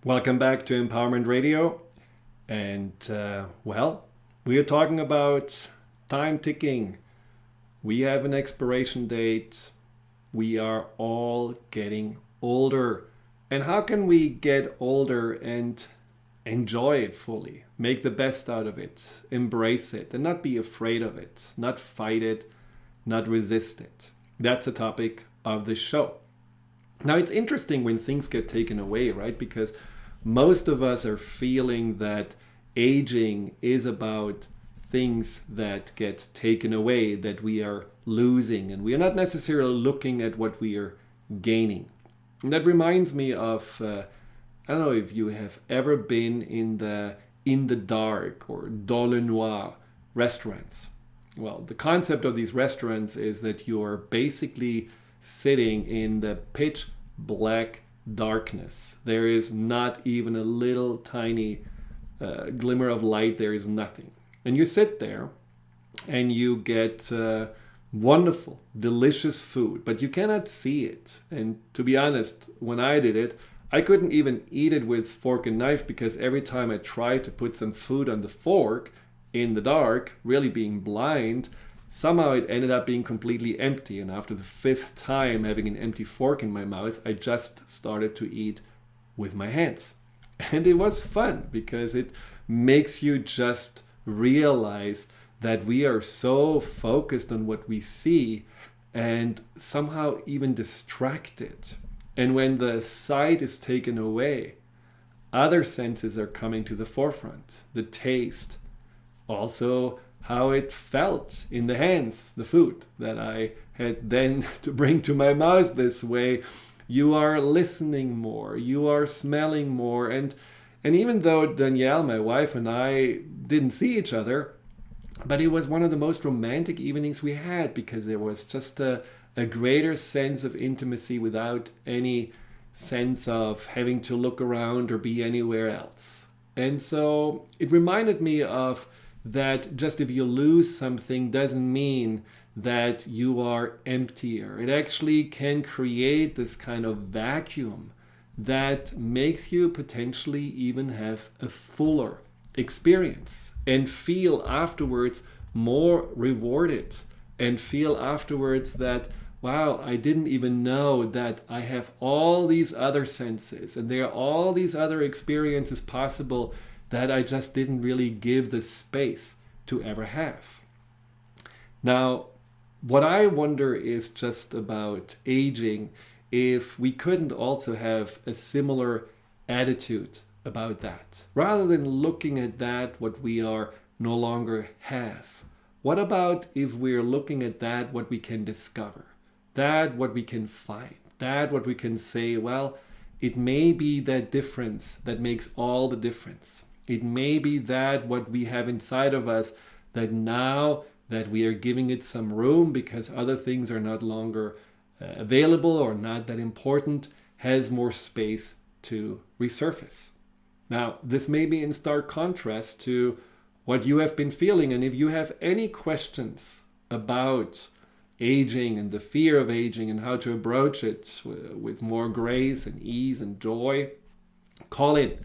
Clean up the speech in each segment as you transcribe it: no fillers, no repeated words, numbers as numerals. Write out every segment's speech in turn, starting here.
Welcome back to Empowerment Radio. And we are talking about time ticking. We have an expiration date. We are all getting older. And how can we get older and enjoy it fully? Make the best out of it. Embrace it and not be afraid of it. Not fight it. Not resist it. That's the topic of this show. Now, it's interesting when things get taken away, right? Because most of us are feeling that aging is about things that get taken away, that we are losing, and we are not necessarily looking at what we are gaining. And that reminds me of, I don't know if you have ever been in the dark or dans le noir restaurants. Well, the concept of these restaurants is that you're basically sitting in the pitch black darkness. There is not even a little tiny glimmer of light. There is nothing. And you sit there and you get wonderful, delicious food, but you cannot see it. And to be honest, when I did it, I couldn't even eat it with fork and knife because every time I tried to put some food on the fork in the dark, really being blind, somehow it ended up being completely empty. And after the fifth time having an empty fork in my mouth, I just started to eat with my hands. And it was fun because it makes you just realize that we are so focused on what we see and somehow even distracted. And when the sight is taken away, other senses are coming to the forefront. The taste, also how it felt in the hands, the food that I had then to bring to my mouth this way. You are listening more, you are smelling more. And even though Danielle, my wife, and I didn't see each other, but it was one of the most romantic evenings we had because there was just a greater sense of intimacy without any sense of having to look around or be anywhere else. And so it reminded me of that just if you lose something doesn't mean that you are emptier. It actually can create this kind of vacuum that makes you potentially even have a fuller experience and feel afterwards more rewarded and feel afterwards that, wow, I didn't even know that I have all these other senses and there are all these other experiences possible that I just didn't really give the space to ever have. Now, what I wonder is just about aging, if we couldn't also have a similar attitude about that. Rather than looking at that, what we are no longer have. What about if we're looking at that, what we can discover? That, what we can find? That, what we can say, well, it may be that difference that makes all the difference. It may be that what we have inside of us that now that we are giving it some room because other things are not longer available or not that important, has more space to resurface. Now, this may be in stark contrast to what you have been feeling. And if you have any questions about aging and the fear of aging and how to approach it with more grace and ease and joy, call in.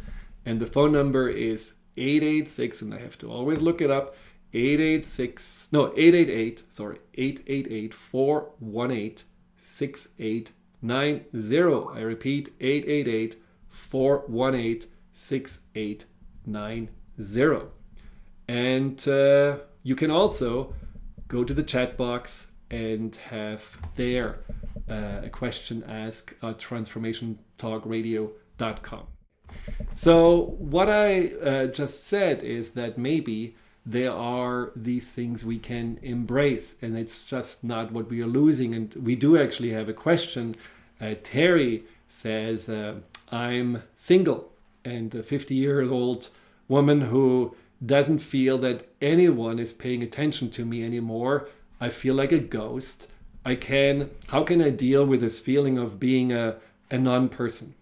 And the phone number is 886, and I have to always look it up, 888-418-6890. I repeat, 888-418-6890. And you can also go to the chat box and have there a question asked at transformationtalkradio.com. So what I just said is that maybe there are these things we can embrace and it's just not what we are losing. And we do actually have a question. Terry says, I'm single and a 50-year-old woman who doesn't feel that anyone is paying attention to me anymore. I feel like a ghost. How can I deal with this feeling of being a non-person?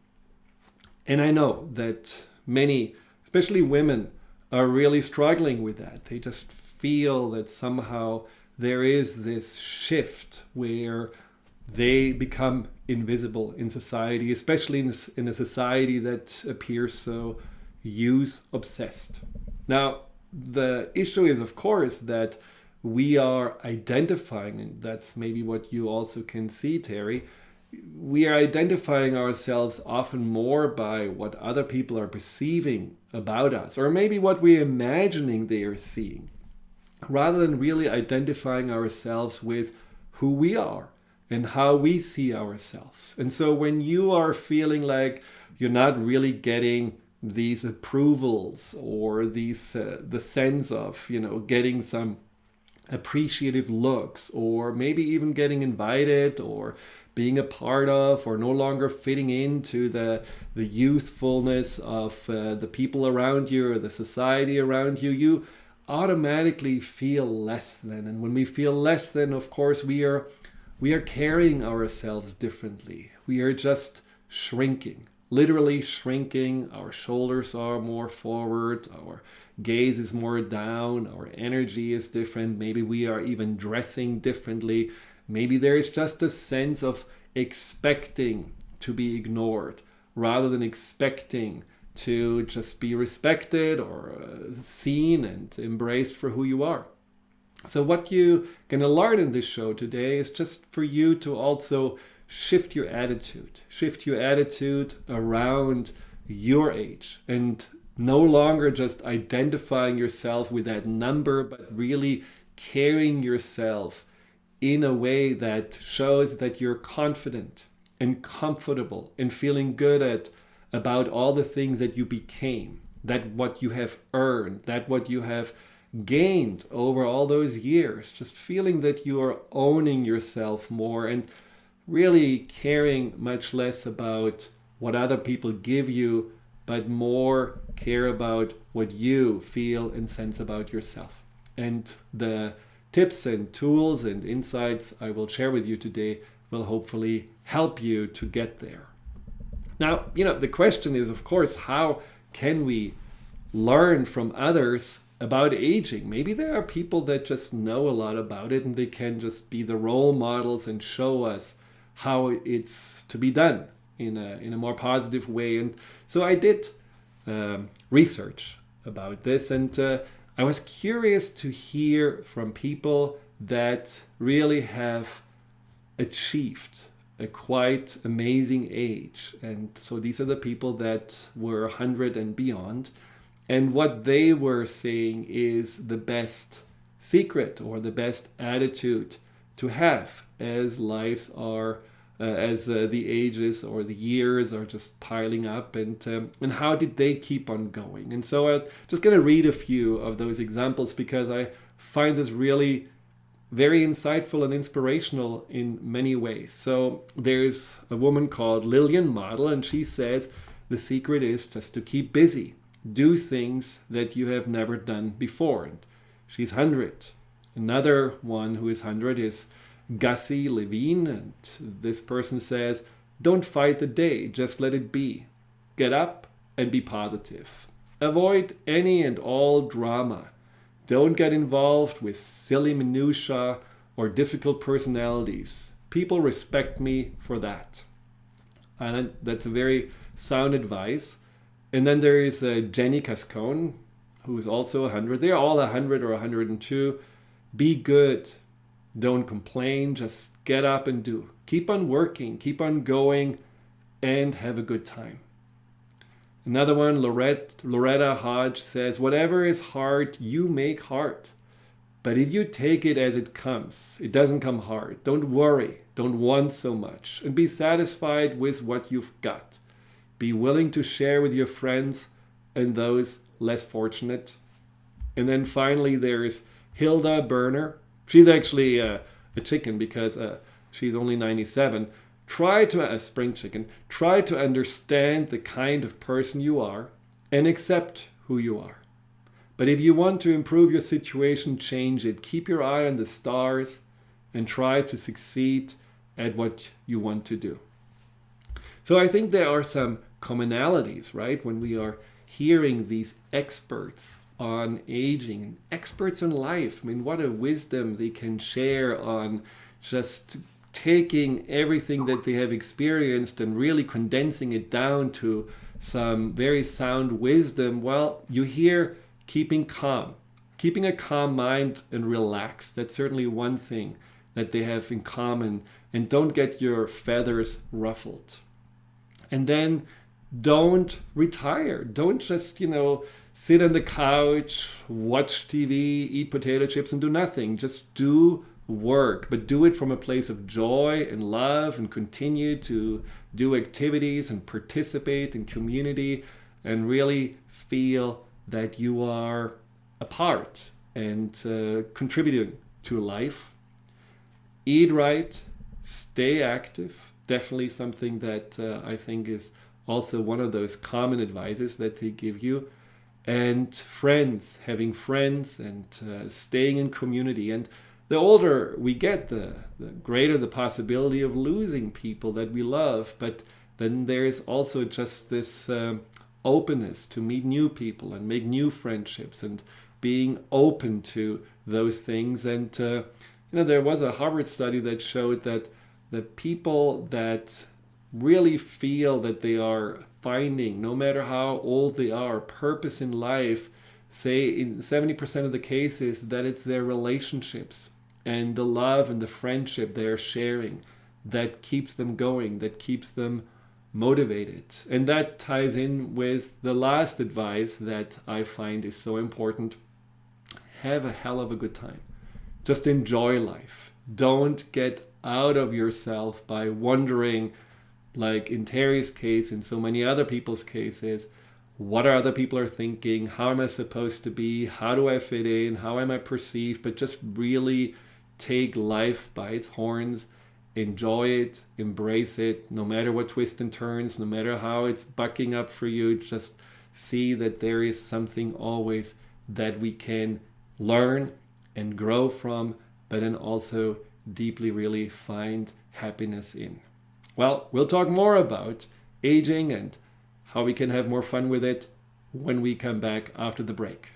And I know that many, especially women, are really struggling with that. They just feel that somehow there is this shift where they become invisible in society, especially in a society that appears so use obsessed. Now, the issue is, of course, that we are identifying, and that's maybe what you also can see, Terry, we are identifying ourselves often more by what other people are perceiving about us, or maybe what we're imagining they are seeing, rather than really identifying ourselves with who we are and how we see ourselves. And so when you are feeling like you're not really getting these approvals or these the sense of, getting some appreciative looks, or maybe even getting invited or being a part of, or no longer fitting into the youthfulness of the people around you or the society around you, you automatically feel less than. And when we feel less than, of course, we are carrying ourselves differently. We are just shrinking, literally shrinking. Our shoulders are more forward, our gaze is more down, our energy is different. Maybe we are even dressing differently. Maybe there is just a sense of expecting to be ignored rather than expecting to just be respected or seen and embraced for who you are. So what you're going to learn in this show today is just for you to also shift your attitude around your age, and no longer just identifying yourself with that number, but really carrying yourself in a way that shows that you're confident and comfortable and feeling good about all the things that you became, that what you have earned, that what you have gained over all those years, just feeling that you are owning yourself more and really caring much less about what other people give you, but more care about what you feel and sense about yourself. And the tips and tools and insights I will share with you today will hopefully help you to get there. Now, the question is, of course, how can we learn from others about aging? Maybe there are people that just know a lot about it and they can just be the role models and show us how it's to be done in a more positive way. And so I did research about this, and I was curious to hear from people that really have achieved a quite amazing age. And so these are the people that were 100 and beyond. And what they were saying is the best secret or the best attitude to have as lives are, as the ages or the years are just piling up, and how did they keep on going. And so I'm just going to read a few of those examples because I find this really very insightful and inspirational in many ways. So there's a woman called Lillian Model, and she says the secret is just to keep busy. Do things that you have never done before. And she's 100. Another one who is 100 is Gussie Levine, and this person says, don't fight the day, just let it be. Get up and be positive. Avoid any and all drama. Don't get involved with silly minutiae or difficult personalities. People respect me for that. And that's a very sound advice. And then there is Jenny Cascone, who is also 100. They're all 100 or 102. Be good. Don't complain. Just get up and do. Keep on working. Keep on going. And have a good time. Another one, Loretta Hodge says, whatever is hard, you make hard. But if you take it as it comes, it doesn't come hard. Don't worry. Don't want so much. And be satisfied with what you've got. Be willing to share with your friends and those less fortunate. And then finally, there's Hilda Berner. She's actually a chicken because she's only 97. Try to, a spring chicken, try to understand the kind of person you are and accept who you are. But if you want to improve your situation, change it. Keep your eye on the stars and try to succeed at what you want to do. So I think there are some commonalities, right? When we are hearing these experts on aging and experts on life. I mean, what a wisdom they can share on just taking everything that they have experienced and really condensing it down to some very sound wisdom. Well, you hear keeping calm, keeping a calm mind and relaxed. That's certainly one thing that they have in common. And don't get your feathers ruffled. And then don't retire. Don't just, sit on the couch, watch TV, eat potato chips and do nothing. Just do work, but do it from a place of joy and love, and continue to do activities and participate in community and really feel that you are a part and contributing to life. Eat right, stay active. Definitely something that I think is also one of those common advices that they give you. And friends, having friends and staying in community. And the older we get, the greater the possibility of losing people that we love. But then there is also just this openness to meet new people and make new friendships and being open to those things. And there was a Harvard study that showed that the people that really feel that they are finding, no matter how old they are, purpose in life, say in 70% of the cases that it's their relationships and the love and the friendship they are sharing that keeps them going, that keeps them motivated. And that ties in with the last advice that I find is so important. Have a hell of a good time. Just enjoy life. Don't get out of yourself by wondering, like in Terry's case and so many other people's cases, what are other people are thinking? How am I supposed to be? How do I fit in? How am I perceived? But just really take life by its horns, enjoy it, embrace it, no matter what twists and turns, no matter how it's bucking up for you. Just see that there is something always that we can learn and grow from, but then also deeply really find happiness in. Well, we'll talk more about aging and how we can have more fun with it when we come back after the break.